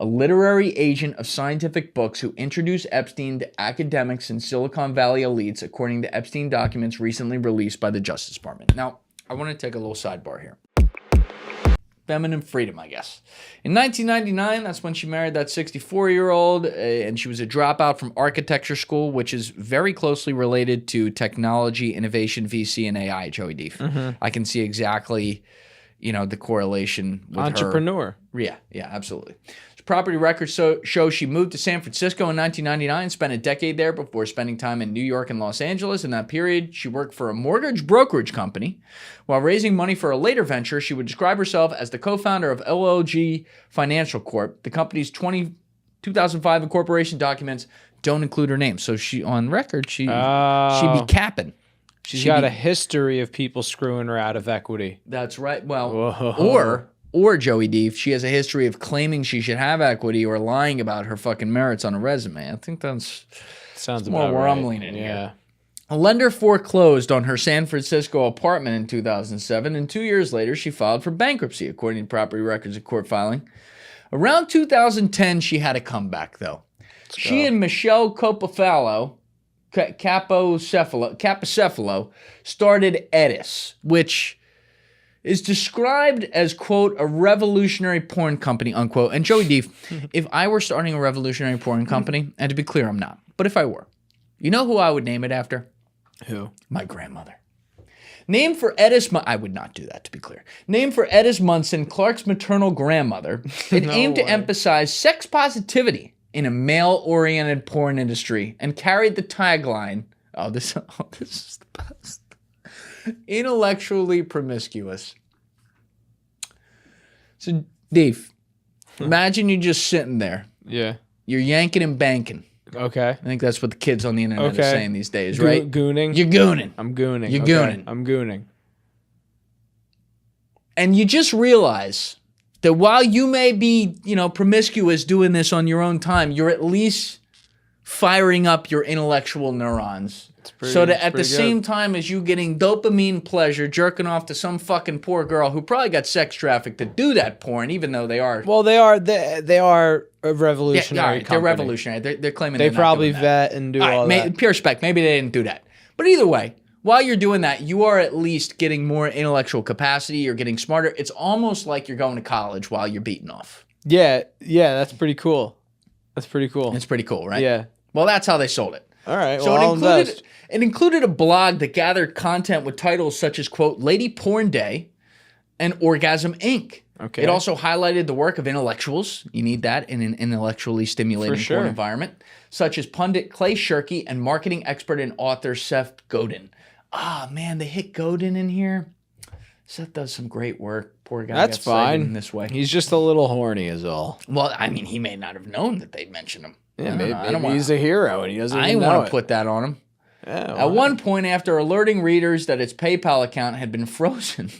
a literary agent of scientific books who introduced Epstein to academics and Silicon Valley elites, according to Epstein documents recently released by the Justice Department. Now, I want to take a little sidebar here. Feminine freedom, I guess. In 1999, that's when she married that 64-year-old, and she was a dropout from architecture school, which is very closely related to technology, innovation, VC, and AI, Joey Deef. I can see exactly, the correlation with entrepreneur. Her. Yeah, absolutely. Property records show she moved to San Francisco in 1999, spent a decade there before spending time in New York and Los Angeles. In that period, she worked for a mortgage brokerage company. While raising money for a later venture, she would describe herself as the co-founder of LLG Financial Corp. The company's 2005 incorporation documents don't include her name. So she, on record, she'd be capping. She's got a history of people screwing her out of equity. That's right. Well, Or Joey Deef, she has a history of claiming she should have equity or lying about her fucking merits on a resume. I think sounds more about where right. I'm leaning here. A lender foreclosed on her San Francisco apartment in 2007, and 2 years later, she filed for bankruptcy, according to property records and court filing. Around 2010, she had a comeback, though. She and Michelle Capocephalo started Edis, which is described as, quote, a revolutionary porn company, unquote. And Joey Deef, if I were starting a revolutionary porn company, and to be clear, I'm not, but if I were, you know who I would name it after? Who? My grandmother. Named for Edis, I would not do that, to be clear. Named for Edis Munson, Clark's maternal grandmother, it aimed to emphasize sex positivity in a male-oriented porn industry and carried the tagline, this is the best. Intellectually promiscuous. So, Dave, imagine you just sitting there. Yeah. You're yanking and banking. Okay. I think that's what the kids on the internet are saying these days, right? Gooning? You're gooning. I'm gooning. You're gooning. I'm gooning. And you just realize that while you may be, promiscuous doing this on your own time, you're at least firing up your intellectual neurons. So that at the same time as you getting dopamine pleasure jerking off to some fucking poor girl who probably got sex trafficked to do that porn, even though they are. Well, they are a revolutionary company. They're revolutionary. They're claiming they probably vet and do all that. Pure spec. Maybe they didn't do that. But either way, while you're doing that, you are at least getting more intellectual capacity. You're getting smarter. It's almost like you're going to college while you're beating off. Yeah, that's pretty cool. It's pretty cool, right? Yeah. Well, that's how they sold it. All right. So it included a blog that gathered content with titles such as, quote, Lady Porn Day and Orgasm Inc. Okay. It also highlighted the work of intellectuals. You need that in an intellectually stimulating porn environment, such as pundit Clay Shirky and marketing expert and author Seth Godin. Ah, man, they hit Godin in here. Seth does some great work. Poor guy. That's fine. In this way. He's just a little horny is all. Well, I mean, he may not have known that they'd mentioned him. Yeah, maybe he's a hero and he doesn't even know it. I ain't want to put that on him. Yeah, At one point, after alerting readers that its PayPal account had been frozen,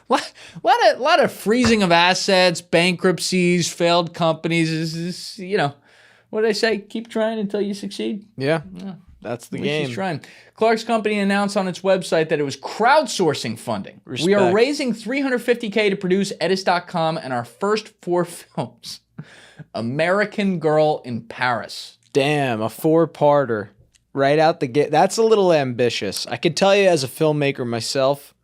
lot of freezing of assets, bankruptcies, failed companies. What do they say? Keep trying until you succeed. Yeah. That's the game. She's trying. Clark's company announced on its website that it was crowdsourcing funding. Respect. We are raising $350K to produce Edis.com and our first 4 films. American Girl in Paris. Damn, a 4-parter. Right out the gate. That's a little ambitious. I could tell you as a filmmaker myself,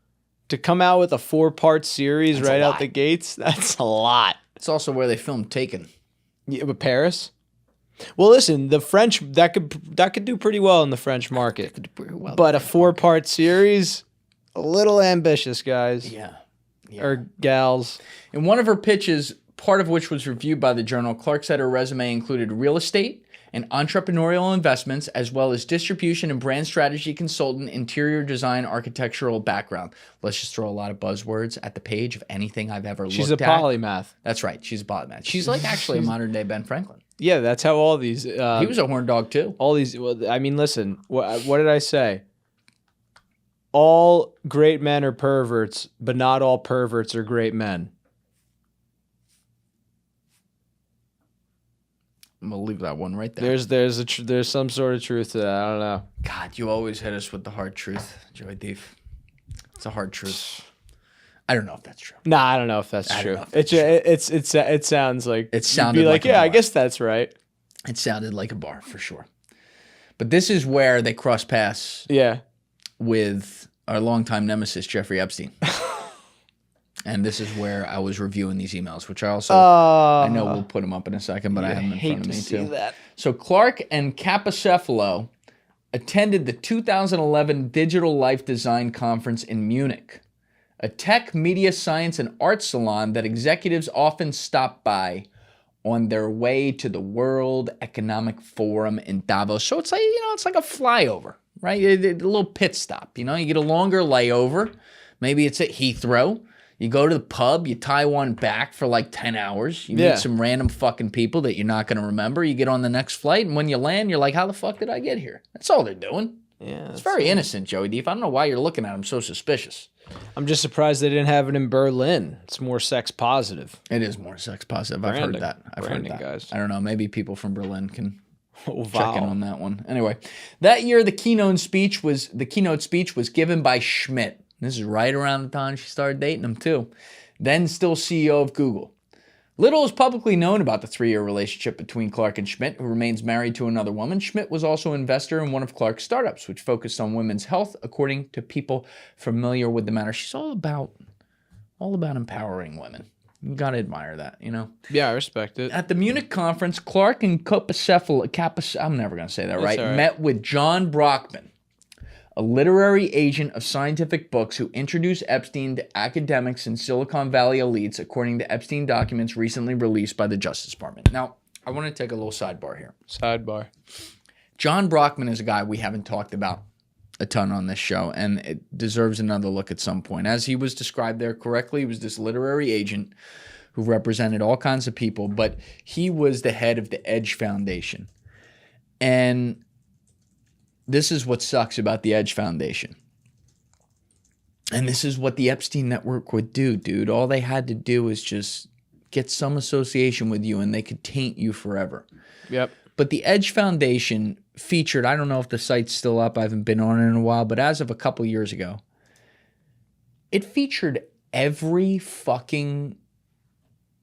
to come out with a 4-part series right out the gates, that's a lot. It's also where they filmed Taken. Yeah, but Paris? Well, listen, the French, that could do pretty well in the French market. But a 4-part series, a little ambitious, guys. Yeah. Or gals. In one of her pitches, part of which was reviewed by the Journal, Clark said her resume included real estate and entrepreneurial investments, as well as distribution and brand strategy consultant, interior design, architectural background. Let's just throw a lot of buzzwords at the page of anything I've ever looked at. She's a polymath. That's right. She's a polymath. She's like actually a modern day Ben Franklin. Yeah, that's how all these... he was a horn dog too. All these... Well, I mean, listen, what did I say? All great men are perverts, but not all perverts are great men. I'm gonna leave that one right there. There's some sort of truth to that. I don't know. God, you always hit us with the hard truth, Joey Deef. It's a hard truth. I don't know if that's true. Nah, I don't know if that's true. It sounds like it sounded you'd be like like, a yeah, I bar. guess that's right. It sounded like a bar for sure. But this is where they cross paths Yeah. with our longtime nemesis, Jeffrey Epstein. And this is where I was reviewing these emails, which I also, I know we'll put them up in a second, but I have them in front of me too. That. So Clark and Capocepalo attended the 2011 Digital Life Design Conference in Munich, a tech, media, science, and art salon that executives often stop by on their way to the World Economic Forum in Davos. So it's like, it's like a flyover, right? A little pit stop, you get a longer layover. Maybe it's at Heathrow. You go to the pub, you tie one back for like 10 hours. You meet some random fucking people that you're not going to remember. You get on the next flight, and when you land, you're like, how the fuck did I get here? That's all they're doing. Yeah. It's very innocent, Joey Deef. I don't know why you're looking at them so suspicious. I'm just surprised they didn't have it in Berlin. It's more sex positive. It is more sex positive. I've heard that. I've heard that. Guys. I don't know. Maybe people from Berlin can check in on that one. Anyway, that year the keynote speech was given by Schmidt. This is right around the time she started dating him too. Then still CEO of Google. Little is publicly known about the 3-year relationship between Clark and Schmidt, who remains married to another woman. Schmidt was also an investor in one of Clark's startups, which focused on women's health, according to people familiar with the matter. She's all about empowering women. You gotta admire that, Yeah, I respect it. At the Munich conference, Clark and I'm never gonna say that right, met with John Brockman, a literary agent of scientific books who introduced Epstein to academics and Silicon Valley elites, according to Epstein documents recently released by the Justice Department. Now, I want to take a little sidebar here. Sidebar. John Brockman is a guy we haven't talked about a ton on this show, and it deserves another look at some point. As he was described there correctly, he was this literary agent who represented all kinds of people, but he was the head of the Edge Foundation. And this is what sucks about the Edge Foundation. And this is what the Epstein network would do, dude. All they had to do was just get some association with you and they could taint you forever. Yep. But the Edge Foundation featured, I don't know if the site's still up, I haven't been on it in a while, but as of a couple years ago, it featured every fucking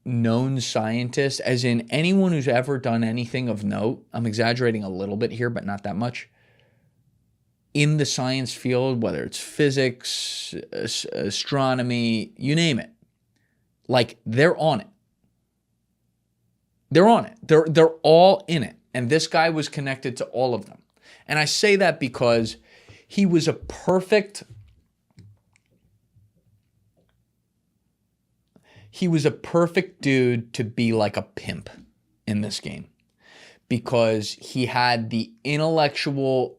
known scientist, as in anyone who's ever done anything of note. I'm exaggerating a little bit here, but not that much. In the science field, whether it's physics, astronomy, you name it. Like, they're on it. They're on it. They're all in it. And this guy was connected to all of them. And I say that because he was a perfect dude to be like a pimp in this game. Because he had the intellectual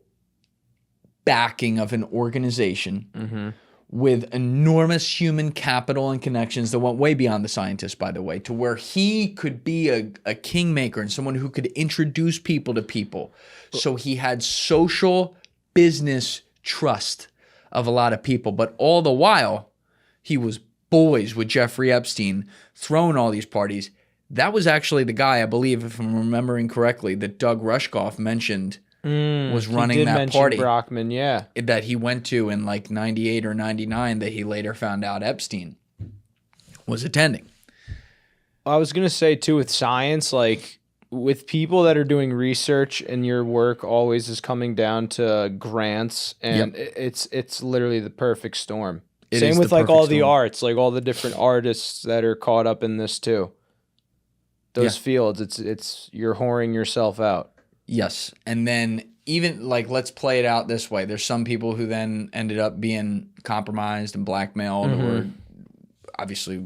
backing of an organization with enormous human capital and connections that went way beyond the scientist, by the way, to where he could be a kingmaker and someone who could introduce people to people. So he had social business trust of a lot of people. But all the while, he was boys with Jeffrey Epstein, throwing all these parties. That was actually the guy, I believe, if I'm remembering correctly, that Doug Rushkoff mentioned was running that party. Brockman, yeah. That he went to in like 98 or 99 that he later found out Epstein was attending. I was going to say, too, with science, like with people that are doing research and your work always is coming down to grants, and it's literally the perfect storm. Same with like all the arts, like all the different artists that are caught up in this too. Those fields, it's you're whoring yourself out. Yes. And then even like, let's play it out this way. There's some people who then ended up being compromised and blackmailed, or obviously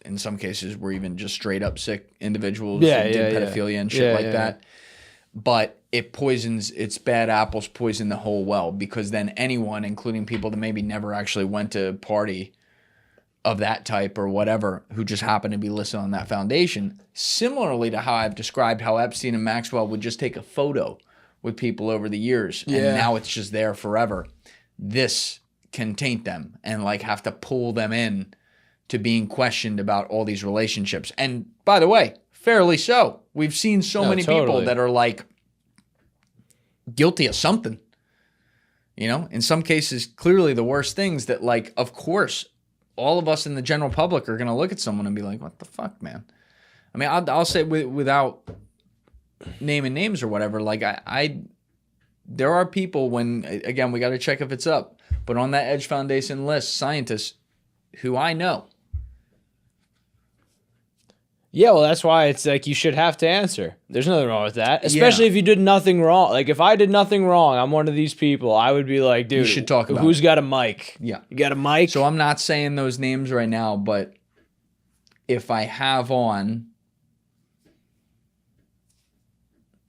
in some cases were even just straight up sick individuals who did pedophilia and shit like that. But it's bad apples poison the whole well, because then anyone, including people that maybe never actually went to a party of that type or whatever, who just happened to be listed on that foundation, similarly to how I've described how Epstein and Maxwell would just take a photo with people over the years, and now it's just there forever. This can taint them and like have to pull them in to being questioned about all these relationships. And by the way, fairly so. We've seen so many people that are like guilty of something. You know, in some cases, clearly the worst things that, like, of course, all of us in the general public are going to look at someone and be like, what the fuck, man? I mean, I'll say without naming names or whatever, like there are people when, again, we got to check if it's up, but on that Edge Foundation list, scientists who I know. Yeah, well, that's why it's like you should have to answer. There's nothing wrong with that, especially if you did nothing wrong. Like if I did nothing wrong, I'm one of these people. I would be like, dude, you should talk about who's got a mic? Yeah, you got a mic. So I'm not saying those names right now, but if I have on,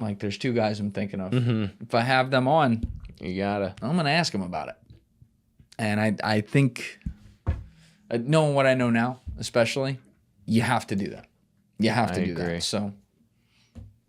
like, there's two guys I'm thinking of. If I have them on, you gotta. I'm gonna ask them about it. And I think, knowing what I know now, especially, you have to do that. You have to do that. So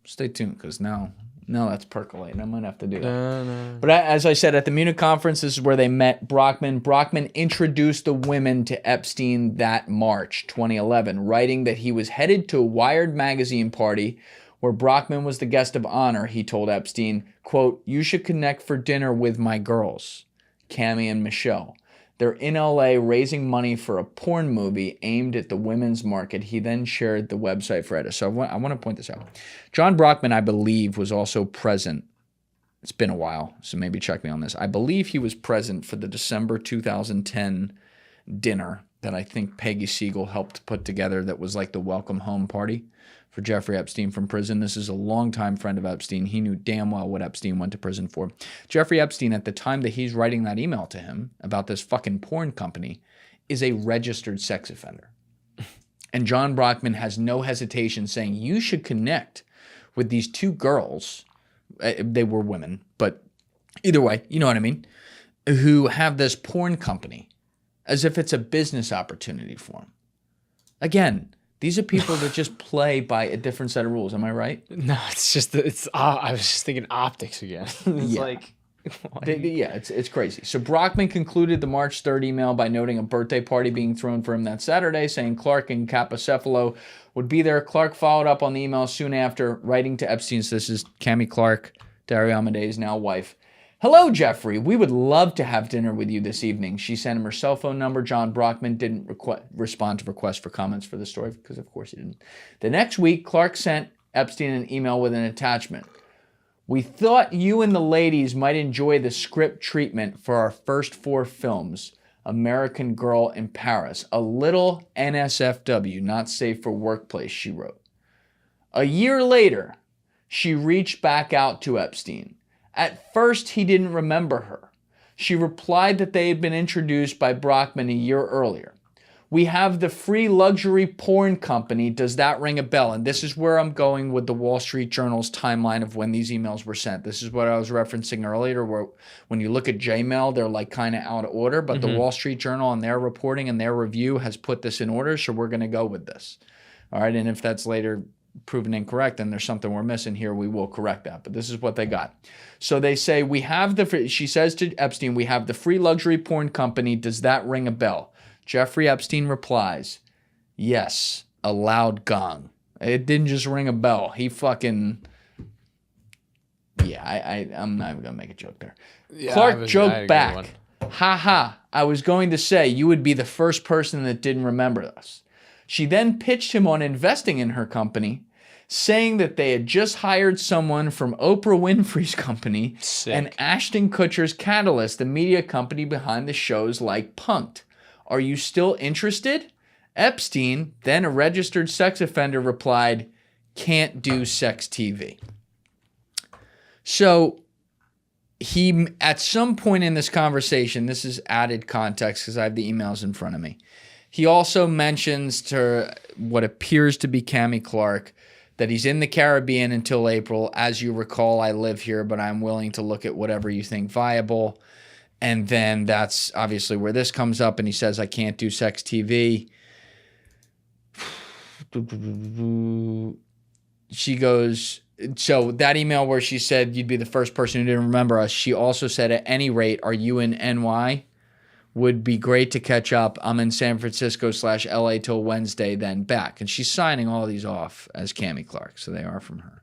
stay tuned, because now that's percolating. I might have to do that. But as I said, at the Munich conference, this is where they met Brockman. Brockman introduced the women to Epstein that March 2011, writing that he was headed to a Wired magazine party where Brockman was the guest of honor. He told Epstein, quote, "You should connect for dinner with my girls, Cammie and Michelle. They're in LA raising money for a porn movie aimed at the women's market." He then shared the website for editors. So I want to point this out. John Brockman, I believe, was also present. It's been a while, so maybe check me on this. I believe he was present for the December 2010 dinner that I think Peggy Siegel helped put together, that was like the welcome home party for Jeffrey Epstein from prison. This is a longtime friend of Epstein. He knew damn well what Epstein went to prison for. Jeffrey Epstein, at the time that he's writing that email to him about this fucking porn company, is a registered sex offender. And John Brockman has no hesitation saying, you should connect with these two girls. They were women, but either way, you know what I mean, who have this porn company, as if it's a business opportunity for him. Again, these are people that just play by a different set of rules. Am I right? No, it's just, I was just thinking optics again. It's crazy. So Brockman concluded the March 3rd email by noting a birthday party being thrown for him that Saturday, saying Clark and Capocepalo would be there. Clark followed up on the email soon after, writing to Epstein. So this is Cammie Clark, Dario Amadei's now wife. "Hello, Jeffrey. We would love to have dinner with you this evening." She sent him her cell phone number. John Brockman didn't respond to requests for comments for the story, because of course he didn't. The next week, Clark sent Epstein an email with an attachment. "We thought you and the ladies might enjoy the script treatment for our first 4 films, American Girl in Paris. A little NSFW, not safe for workplace," she wrote. A year later, she reached back out to Epstein. At first, he didn't remember her. She replied that they had been introduced by Brockman a year earlier. "We have the free luxury porn company. Does that ring a bell?" And this is where I'm going with the Wall Street Journal's timeline of when these emails were sent. This is what I was referencing earlier, where when you look at Jmail, they're like kind of out of order, but the Wall Street Journal and their reporting and their review has put this in order, so we're going to go with this. All right, and if that's later proven incorrect and there's something we're missing here, we will correct that. But this is what they got. So they say, she says to Epstein, "We have the free luxury porn company. Does that ring a bell?" Jeffrey Epstein replies, "Yes, a loud gong." It didn't just ring a bell. He fucking, I'm not even going to make a joke there. Yeah, Clark joked back, "Ha ha, I was going to say you would be the first person that didn't remember us." She then pitched him on investing in her company, saying that they had just hired someone from Oprah Winfrey's company and Ashton Kutcher's Catalyst, the media company behind the shows like Punk'd. "Are you still interested?" Epstein, then a registered sex offender, replied, "Can't do sex TV." So he, at some point in this conversation, this is added context because I have the emails in front of me, he also mentions to what appears to be Cammie Clark that he's in the Caribbean until April. "As you recall, I live here, but I'm willing to look at whatever you think viable." And then that's obviously where this comes up, and he says, "I can't do sex TV." She goes, so that email where she said you'd be the first person who didn't remember us, she also said, "At any rate, are you in NY? Would be great to catch up. I'm in San Francisco/LA till Wednesday, then back." And she's signing all these off as Cammie Clark, so they are from her.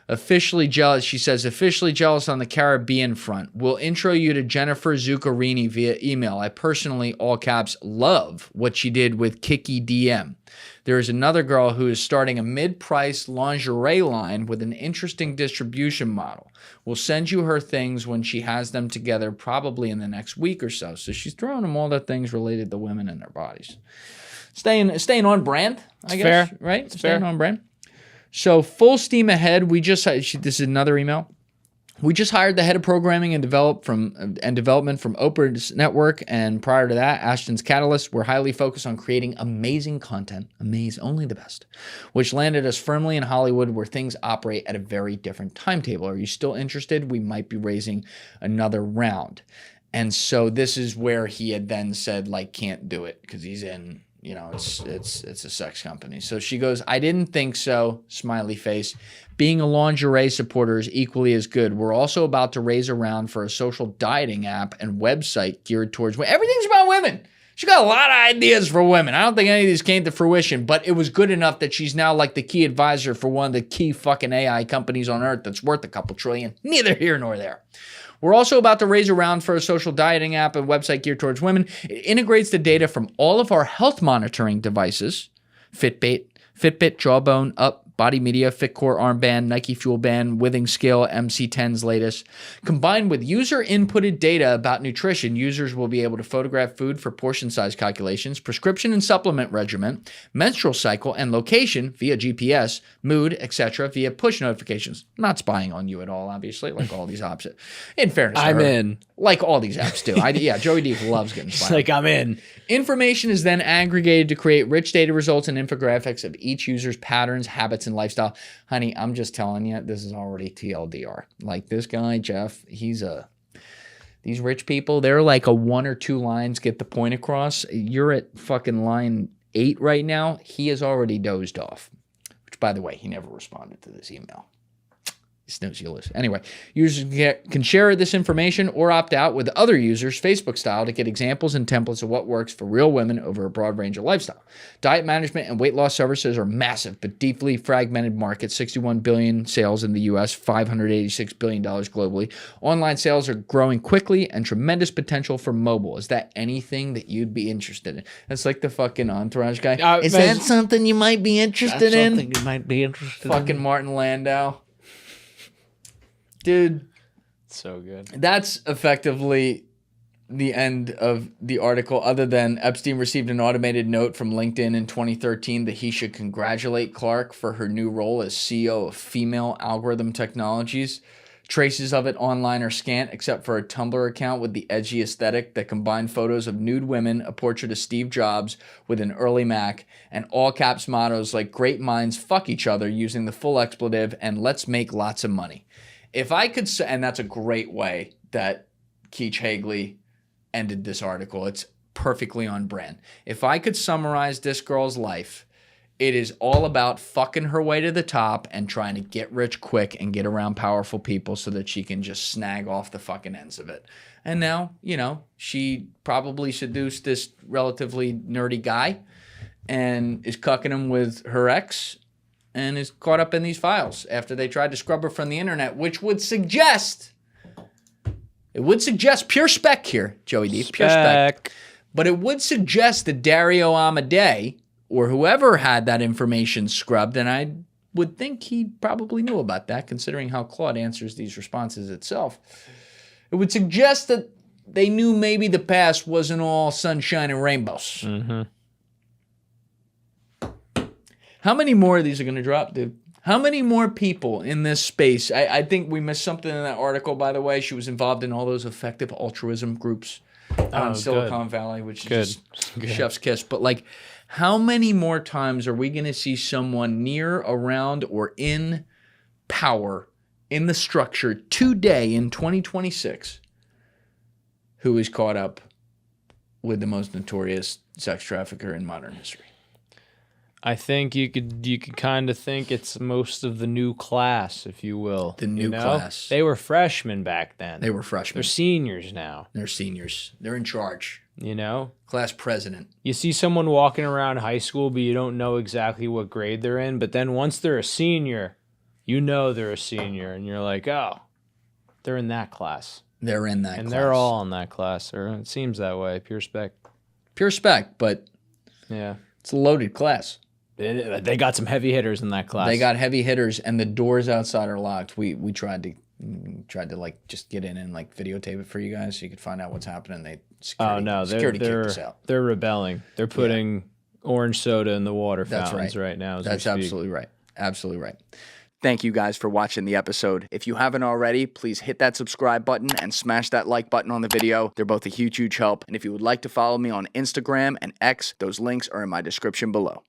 Officially jealous, she says, officially jealous on the Caribbean front. We'll intro you to Jennifer Zuccarini via email. I personally, all caps, love what she did with Kiki DM. There is another girl who is starting a mid-priced lingerie line with an interesting distribution model. We'll send you her things when she has them together, probably in the next week or so. So she's throwing them all the things related to women and their bodies. Staying on brand, I guess. Fair. Right? It's Staying fair. on brand. So full steam ahead. This is another email. We just hired the head of programming and development from Oprah's network, and prior to that, Ashton's Catalyst. We're highly focused on creating amazing content, only the best, which landed us firmly in Hollywood, where things operate at a very different timetable. Are you still interested? We might be raising another round. And so this is where he had then said, like, can't do it because he's in. It's a sex company. So she goes, I didn't think so, smiley face. Being a lingerie supporter is equally as good. We're also about to raise a round for a social dieting app and website geared towards women. Everything's about women. She got a lot of ideas for women. I don't think any of these came to fruition, but it was good enough that she's now like the key advisor for one of the key fucking AI companies on earth that's worth a couple trillion. Neither here nor there. We're also about to raise a round for a social dieting app and website geared towards women. It integrates the data from all of our health monitoring devices, Fitbit, Jawbone, Up, Body Media, Fitcore armband, Nike Fuel Band, Withing Scale, MC10's latest. Combined with user inputted data about nutrition, users will be able to photograph food for portion size calculations, prescription and supplement regimen, menstrual cycle and location via GPS, mood, etc. via push notifications. Not spying on you at all, obviously, like all these apps. In fairness to I'm her, in. like all these apps do. Joey D loves getting spied on. Like, I'm in. Information is then aggregated to create rich data results and infographics of each user's patterns, habits, and lifestyle. Honey, I'm just telling you, this is already TLDR. Like this guy, Jeff, these rich people, they're like a 1 or 2 lines get the point across. You're at fucking line 8 right now. He has already dozed off, which, by the way, he never responded to this email. Snooze. Anyway, users can share this information or opt out with other users, Facebook style, to get examples and templates of what works for real women over a broad range of lifestyle. Diet management and weight loss services are massive but deeply fragmented markets. 61 billion sales in the US, $586 billion globally. Online sales are growing quickly and tremendous potential for mobile. Is that anything that you'd be interested in? That's like the fucking Entourage guy. Is that something you might be interested in? Something you might be interested in. Fucking Martin Landau. Dude, So good. that's effectively the end of the article, other than Epstein received an automated note from LinkedIn in 2013 that he should congratulate Clark for her new role as CEO of Female Algorithm Technologies. Traces of it online are scant, except for a Tumblr account with the edgy aesthetic that combined photos of nude women, a portrait of Steve Jobs with an early Mac, and all caps mottos like great minds fuck each other using the full expletive and let's make lots of money. If I could say, and that's a great way that Keach Hagley ended this article. It's perfectly on brand. If I could summarize this girl's life, it is all about fucking her way to the top and trying to get rich quick and get around powerful people so that she can just snag off the fucking ends of it. And now, she probably seduced this relatively nerdy guy and is cucking him with her ex and is caught up in these files after they tried to scrub her from the internet, which would suggest, pure spec here, Joey D, pure spec. But it would suggest that Dario Amodei, or whoever had that information scrubbed, and I would think he probably knew about that, considering how Claude answers these responses itself. It would suggest that they knew maybe the past wasn't all sunshine and rainbows. Mm-hmm. How many more of these are going to drop, dude? How many more people in this space? I think we missed something in that article, by the way. She was involved in all those effective altruism groups out in Silicon Valley, which is just chef's kiss. But like, how many more times are we going to see someone near, around, or in power in the structure today in 2026 who is caught up with the most notorious sex trafficker in modern history? I think you could kind of think it's most of the new class, if you will. The new class. They were freshmen back then. They were freshmen. They're seniors now. They're seniors. They're in charge. Class president. You see someone walking around high school, but you don't know exactly what grade they're in. But then once they're a senior, You know they're a senior, and you're like, oh, they're in that class. They're in that And class. they're all in that class, or it seems that way. Pure spec. Pure spec, but Yeah. it's a loaded class. They got some heavy hitters in that class. They got heavy hitters, and the doors outside are locked. We tried to like just get in and like videotape it for you guys so you could find out what's happening. Security kicked us out. They're rebelling. They're putting orange soda in the water fountains right now. That's absolutely right. Absolutely right. Thank you guys for watching the episode. If you haven't already, please hit that subscribe button and smash that like button on the video. They're both a huge, huge help. And if you would like to follow me on Instagram and X, those links are in my description below.